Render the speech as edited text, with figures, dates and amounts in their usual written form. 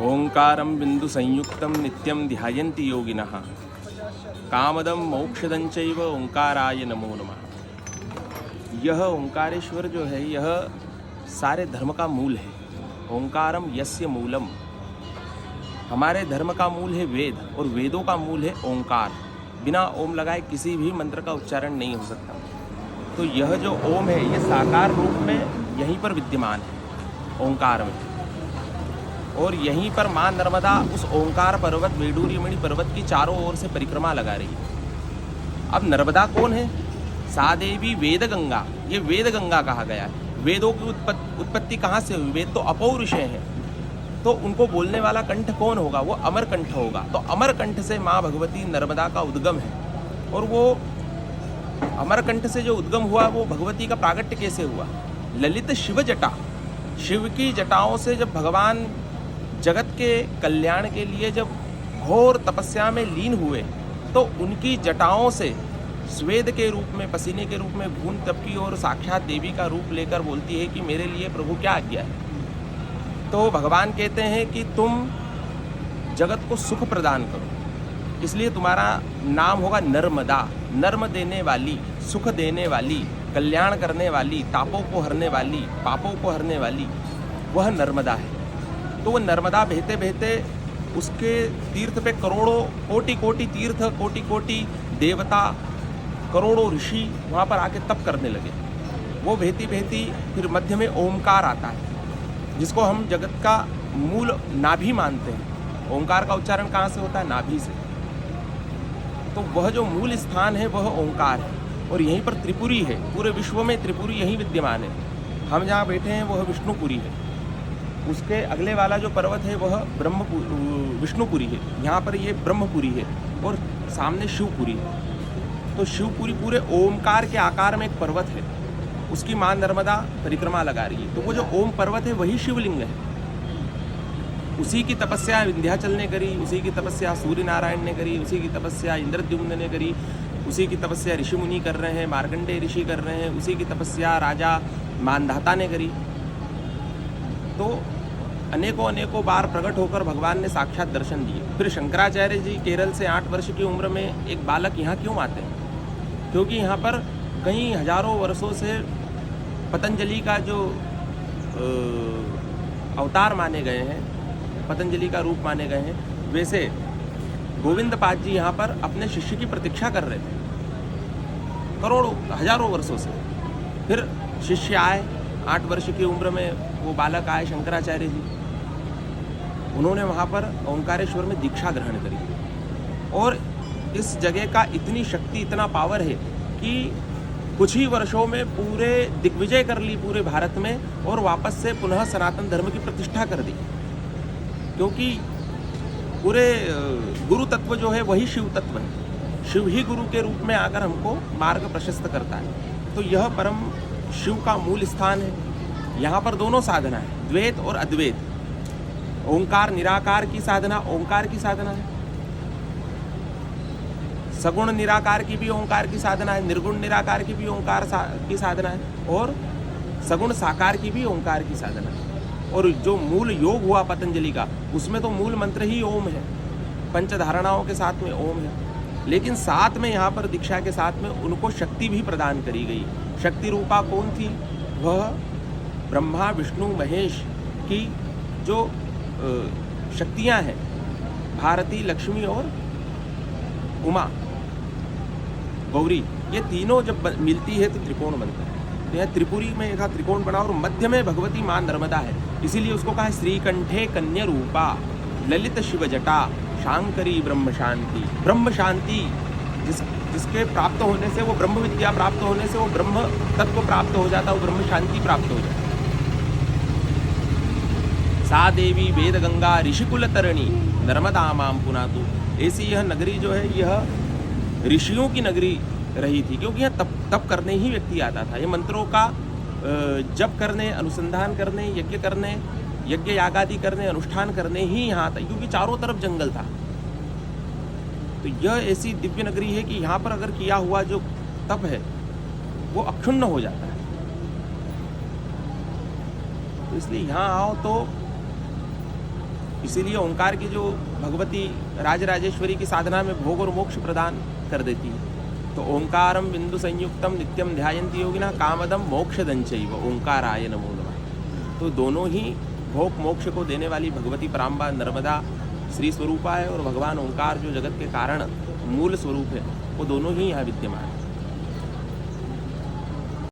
ओंकारं बिंदु संयुक्तं नित्यं ध्यायन्ति योगिनः कामदं मोक्षदं चैव ओंकाराय नमो नमः। यह ओंकारेश्वर जो है यह सारे धर्म का मूल है। ओंकारम यस्य मूलम, हमारे धर्म का मूल है वेद और वेदों का मूल है ओंकार। बिना ओम लगाए किसी भी मंत्र का उच्चारण नहीं हो सकता। तो यह जो ओम है ये साकार रूप में यहीं पर विद्यमान है ओंकार में, और यहीं पर माँ नर्मदा उस ओंकार पर्वत वेडूर्यमणि पर्वत की चारों ओर से परिक्रमा लगा रही है। अब नर्मदा कौन है? सादेवी वेद गंगा, ये वेद गंगा कहा गया है। वेदों की उत्पत्ति कहाँ से हुई? वेद तो अपौरुषेय हैं, तो उनको बोलने वाला कंठ कौन होगा? वो अमर कंठ होगा। तो अमर कंठ से माँ भगवती नर्मदा का उद्गम है, और वो अमर कंठ से जो उद्गम हुआ वो भगवती का प्रागट्य कैसे हुआ? ललित शिव जटा, शिव की जटाओं से जब भगवान जगत के कल्याण के लिए जब घोर तपस्या में लीन हुए तो उनकी जटाओं से स्वेद के रूप में, पसीने के रूप में बूंद टपकी और साक्षात देवी का रूप लेकर बोलती है कि मेरे लिए प्रभु क्या आज्ञा है। तो भगवान कहते हैं कि तुम जगत को सुख प्रदान करो, इसलिए तुम्हारा नाम होगा नर्मदा। नर्म देने वाली, सुख देने वाली, कल्याण करने वाली, तापों को हरने वाली, पापों को हरने वाली, वह नर्मदा है। तो वो नर्मदा बहते बहते उसके तीर्थ पे करोड़ों कोटि कोटि तीर्थ, कोटि कोटि देवता, करोड़ों ऋषि वहाँ पर आके तप करने लगे। वो बहती बहती फिर मध्य में ओमकार आता है, जिसको हम जगत का मूल नाभि मानते हैं। ओंकार का उच्चारण कहाँ से होता है? नाभि से। तो वह जो मूल स्थान है वह ओंकार है, और यहीं पर त्रिपुरी है। पूरे विश्व में त्रिपुरी यहीं विद्यमान है। हम जहाँ बैठे हैं वह विष्णुपुरी है। उसके अगले वाला जो पर्वत है वह विष्णुपुरी है। यहाँ पर ये ब्रह्मपुरी है, और सामने शिवपुरी है। तो शिवपुरी पूरे ओमकार के आकार में एक पर्वत है, उसकी माँ नर्मदा परिक्रमा लगा रही है। तो वो जो ओम पर्वत है वही शिवलिंग है। उसी की तपस्या विंध्याचल ने करी, उसी की तपस्या सूर्य नारायण ने करी, उसी की तपस्या इंद्रद्युम्न ने करी, उसी की तपस्या ऋषि मुनि कर रहे हैं, मार्कंडेय ऋषि कर रहे हैं, उसी की तपस्या राजा मानधाता ने करी। तो अनेकों अनेकों बार प्रकट होकर भगवान ने साक्षात दर्शन दिए। फिर शंकराचार्य जी केरल से 8 वर्ष की उम्र में एक बालक यहाँ क्यों आते हैं? क्योंकि यहाँ पर कई हजारों वर्षों से पतंजलि का जो अवतार माने गए हैं, पतंजलि का रूप माने गए हैं, वैसे गोविंद पाद जी यहाँ पर अपने शिष्य की प्रतीक्षा कर रहे थे करोड़ों हजारों वर्षों से। फिर शिष्य आए, 8 वर्ष की उम्र में वो बालक आए शंकराचार्य जी। उन्होंने वहाँ पर ओंकारेश्वर में दीक्षा ग्रहण करी, और इस जगह का इतनी शक्ति, इतना पावर है कि कुछ ही वर्षों में पूरे दिग्विजय कर ली पूरे भारत में, और वापस से पुनः सनातन धर्म की प्रतिष्ठा कर दी। क्योंकि पूरे गुरु तत्व जो है वही शिव तत्व है। शिव ही गुरु के रूप में आकर हमको मार्ग प्रशस्त करता है। तो यह परम शिव का मूल स्थान है। यहाँ पर दोनों साधना है, द्वैत और अद्वैत। ओंकार निराकार की साधना ओंकार की साधना है, सगुण निराकार की भी ओंकार की साधना है, निर्गुण निराकार की भी ओंकार की साधना है, और सगुण साकार की भी ओंकार की साधना है। और जो मूल योग हुआ पतंजलि का, उसमें तो मूल मंत्र ही ओम है, पंचधारणाओं के साथ में ओम है। लेकिन साथ में यहाँ पर दीक्षा के साथ में उनको शक्ति भी प्रदान करी गई। शक्ति रूपा कौन थी? वह ब्रह्मा विष्णु महेश की जो शक्तियाँ हैं, भारती, लक्ष्मी और उमा, गौरी, ये तीनों जब मिलती है तो त्रिकोण बनता है। तो यह त्रिपुरी में एक त्रिकोण बना, और मध्य में भगवती माँ नर्मदा है। इसीलिए उसको कहा श्रीकंठे कन्या रूपा, ललित शिव जटा, शांकरी ब्रह्म शांति। ब्रह्म शांति जिसके प्राप्त होने से, वो ब्रह्म विद्या प्राप्त होने से वो ब्रह्म तत्व प्राप्त हो जाता है, वो ब्रह्म शांति प्राप्त हो जाता है। सा देवी वेद गंगा ऋषिकुल तरणी नर्मदा माम पुनातु। ऐसी यह नगरी जो है यह ऋषियों की नगरी रही थी, क्योंकि यह तप करने ही व्यक्ति आता था। ये मंत्रों का जप करने, अनुसंधान करने, यज्ञ करने, यज्ञ यागादि करने, अनुष्ठान करने ही यहाँ आता, क्योंकि चारों तरफ जंगल था। तो यह ऐसी दिव्य नगरी है कि यहाँ पर अगर किया हुआ जो तप है वो अक्षुण्ण हो जाता है। तो इसलिए यहाँ आओ तो इसीलिए ओंकार की जो भगवती राजराजेश्वरी की साधना में भोग और मोक्ष प्रदान कर देती है। तो ओंकारम बिंदु संयुक्तम नित्यम ध्यायन्ति योगिना कामदम मोक्षदंचैव ओंकाराय नमो नमः। तो दोनों ही भोग मोक्ष को देने वाली भगवती पराम्बा नर्मदा श्री स्वरूपा है और भगवान ओंकार जो जगत के कारण मूल स्वरूप है, वो दोनों ही यहाँ विद्यमान है।